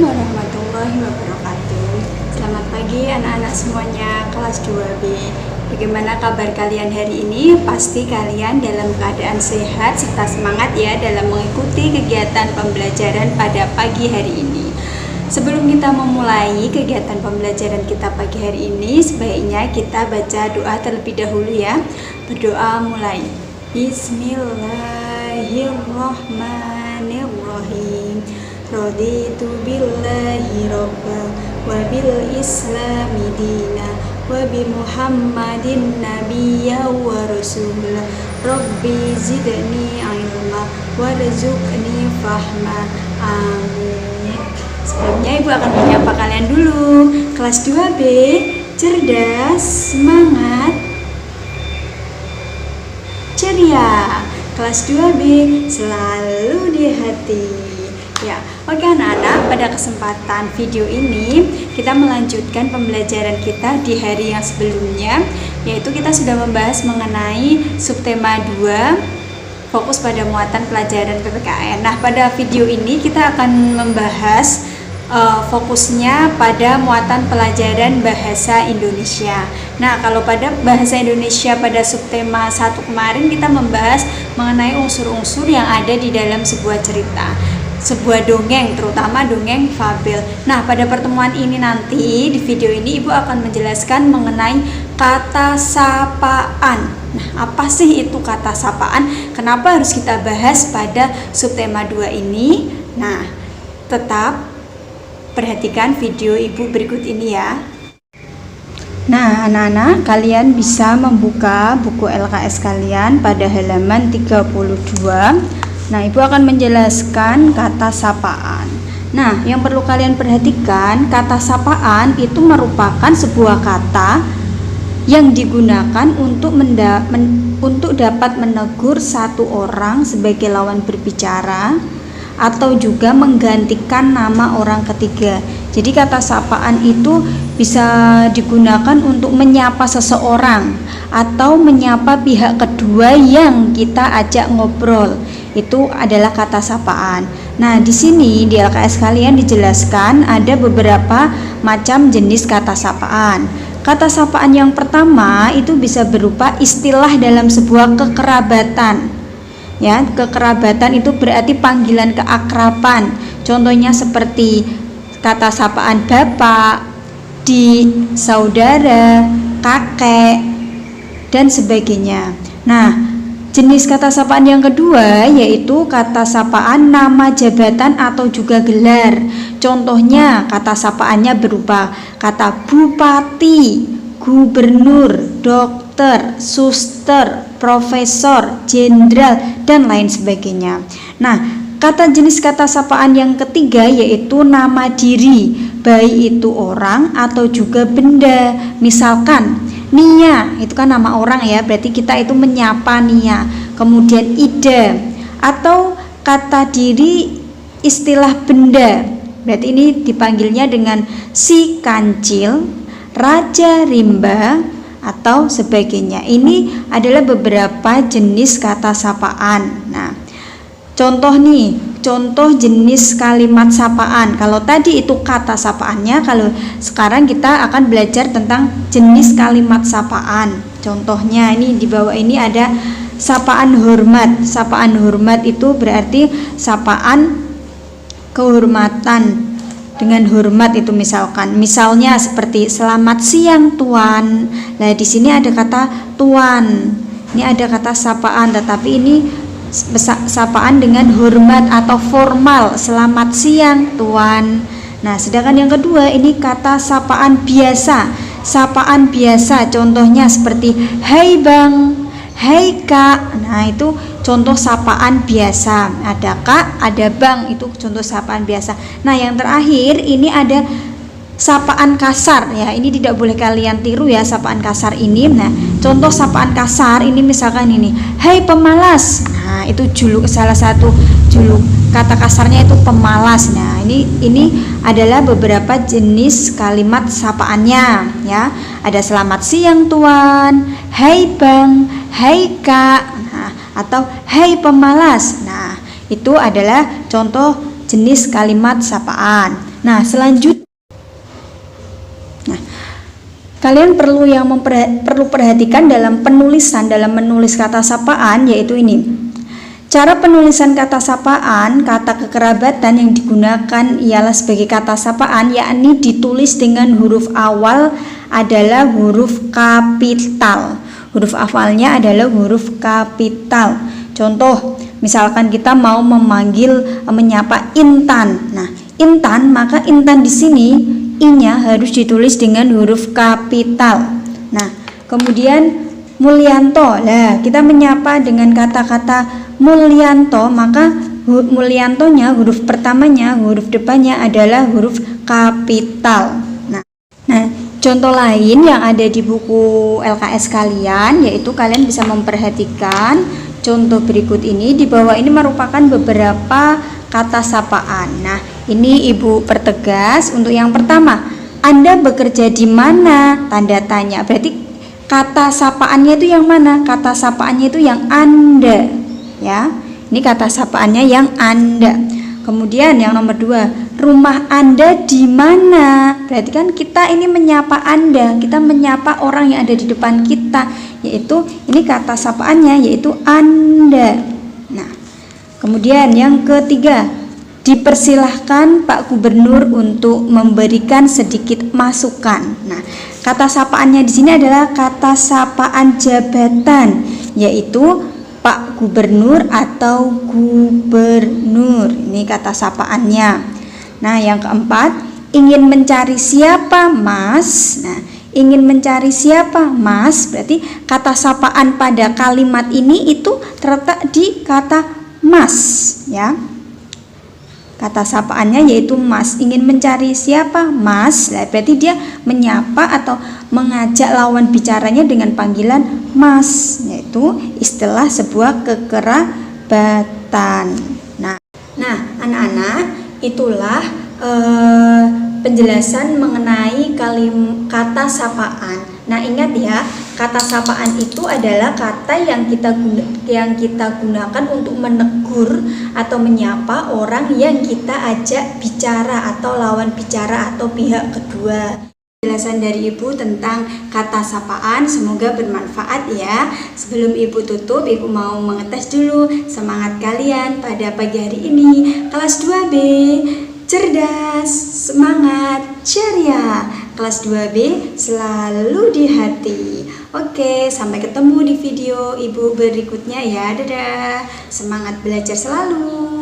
Assalamualaikum warahmatullahi wabarakatuh. Selamat pagi anak-anak semuanya kelas 2B. Bagaimana kabar kalian hari ini? Pasti kalian dalam keadaan sehat serta semangat ya dalam mengikuti kegiatan pembelajaran pada pagi hari ini. Sebelum kita memulai kegiatan pembelajaran kita pagi hari ini, sebaiknya kita baca doa terlebih dahulu ya. Berdoa mulai. Bismillahirrahmanirrahim. Raditu billahi robba wa bil islami dina wa bi muhammadin nabiyya wa rasulah. Rabbi zidni ilma warzuqni fahma. Amin. Sebelumnya ibu akan menyapa kalian dulu. Kelas 2B, cerdas, semangat, ceria. Kelas 2B, selalu di hati. Ya, oke anak-anak, pada kesempatan video ini kita melanjutkan pembelajaran kita di hari yang sebelumnya, yaitu kita sudah membahas mengenai subtema 2, fokus pada muatan pelajaran PPKN. Nah, pada video ini kita akan membahas fokusnya pada muatan pelajaran bahasa Indonesia. Nah, kalau pada bahasa Indonesia pada subtema 1 kemarin kita membahas mengenai unsur-unsur yang ada di dalam sebuah cerita, sebuah dongeng, terutama dongeng fabel. Nah, pada pertemuan ini nanti di video ini Ibu akan menjelaskan mengenai kata sapaan. Nah, apa sih itu kata sapaan? Kenapa harus kita bahas pada subtema 2 ini? Nah, tetap perhatikan video Ibu berikut ini ya. Nah, anak-anak, kalian bisa membuka buku LKS kalian pada halaman 32. Nah, Ibu akan menjelaskan kata sapaan. Nah, yang perlu kalian perhatikan, kata sapaan itu merupakan sebuah kata yang digunakan untuk dapat menegur satu orang sebagai lawan berbicara atau juga menggantikan nama orang ketiga. Jadi kata sapaan itu bisa digunakan untuk menyapa seseorang atau menyapa pihak kedua yang kita ajak ngobrol. Itu adalah kata sapaan. Nah, di sini di LKS kalian dijelaskan ada beberapa macam jenis kata sapaan. Kata sapaan yang pertama itu bisa berupa istilah dalam sebuah kekerabatan. Ya, kekerabatan itu berarti panggilan keakraban. Contohnya seperti kata sapaan bapak, dik, saudara, kakek, dan sebagainya. Nah, jenis kata sapaan yang kedua yaitu kata sapaan nama jabatan atau juga gelar. Contohnya kata sapaannya berupa kata bupati, gubernur, dokter, suster, profesor, jenderal, dan lain sebagainya. Nah, jenis kata sapaan yang ketiga yaitu nama diri, baik itu orang atau juga benda. Misalkan Nia, itu kan nama orang ya, berarti kita itu menyapa Nia. Kemudian Ida, atau kata diri istilah benda, berarti ini dipanggilnya dengan si kancil, raja rimba, atau sebagainya. Ini adalah beberapa jenis kata sapaan. Nah, contoh jenis kalimat sapaan. Kalau tadi itu kata sapaannya, kalau sekarang kita akan belajar tentang jenis kalimat sapaan. Contohnya ini di bawah ini ada sapaan hormat. Sapaan hormat itu berarti sapaan kehormatan dengan hormat itu misalnya seperti selamat siang tuan. Nah, di sini ada kata tuan. Ini ada kata sapaan, tetapi ini sapaan dengan hormat atau formal. Selamat siang tuan. Nah, sedangkan yang kedua ini kata sapaan biasa. Sapaan biasa contohnya seperti hai bang, hai kak. Nah, itu contoh sapaan biasa. Ada kak, ada bang, itu contoh sapaan biasa. Nah, yang terakhir ini ada sapaan kasar ya. Ini tidak boleh kalian tiru ya sapaan kasar ini. Nah, contoh sapaan kasar ini misalkan ini, hai pemalas. Nah, itu salah satu juluk kata kasarnya itu pemalas. Nah, ini adalah beberapa jenis kalimat sapaannya ya. Ada selamat siang tuan, hai bang, hai kak, atau hai pemalas. Nah, itu adalah contoh jenis kalimat sapaan. Nah, selanjutnya kalian perlu perhatikan dalam menulis kata sapaan, yaitu ini. Cara penulisan kata sapaan, kata kekerabatan yang digunakan ialah sebagai kata sapaan, yakni ditulis dengan huruf awal adalah huruf kapital. Huruf awalnya adalah huruf kapital. Contoh, misalkan kita mau menyapa Intan. Nah, Intan, maka Intan di sini I-nya harus ditulis dengan huruf kapital. Nah, kemudian Mulyanto. Nah, kita menyapa dengan kata-kata Mulyanto, maka Mulyantonya huruf pertamanya, huruf depannya adalah huruf kapital. Nah, contoh lain yang ada di buku LKS kalian, yaitu kalian bisa memperhatikan contoh berikut ini. Di bawah ini merupakan beberapa kata sapaan. Nah, ini Ibu pertegas untuk yang pertama. Anda bekerja di mana? Tanda tanya. Berarti kata sapaannya itu yang mana? Kata sapaannya itu yang Anda, ya. Ini kata sapaannya yang Anda. Kemudian yang nomor 2, rumah Anda di mana? Berarti kan kita ini menyapa Anda, kita menyapa orang yang ada di depan kita, yaitu ini kata sapaannya yaitu Anda. Nah, kemudian yang ketiga, dipersilahkan Pak Gubernur untuk memberikan sedikit masukan. Nah, kata sapaannya di sini adalah kata sapaan jabatan, yaitu Pak Gubernur atau Gubernur. Ini kata sapaannya. Nah, yang keempat, ingin mencari siapa, Mas? Nah, ingin mencari siapa, Mas? Berarti kata sapaan pada kalimat ini itu terletak di kata Mas, ya. Kata sapaannya yaitu Mas. Ingin mencari siapa, Mas? Nah, berarti dia menyapa atau mengajak lawan bicaranya dengan panggilan Mas, yaitu istilah sebuah kekerabatan. Nah, anak-anak, itulah penjelasan mengenai kata sapaan. Nah, ingat ya, kata sapaan itu adalah kata yang kita gunakan untuk menegur atau menyapa orang yang kita ajak bicara atau lawan bicara atau pihak kedua. Penjelasan dari Ibu tentang kata sapaan semoga bermanfaat ya. Sebelum Ibu tutup, Ibu mau mengetes dulu semangat kalian pada pagi hari ini. Kelas 2B, cerdas, semangat, ceria. Kelas 2B selalu di hati. Oke, sampai ketemu di video Ibu berikutnya ya. Dadah. Semangat belajar selalu.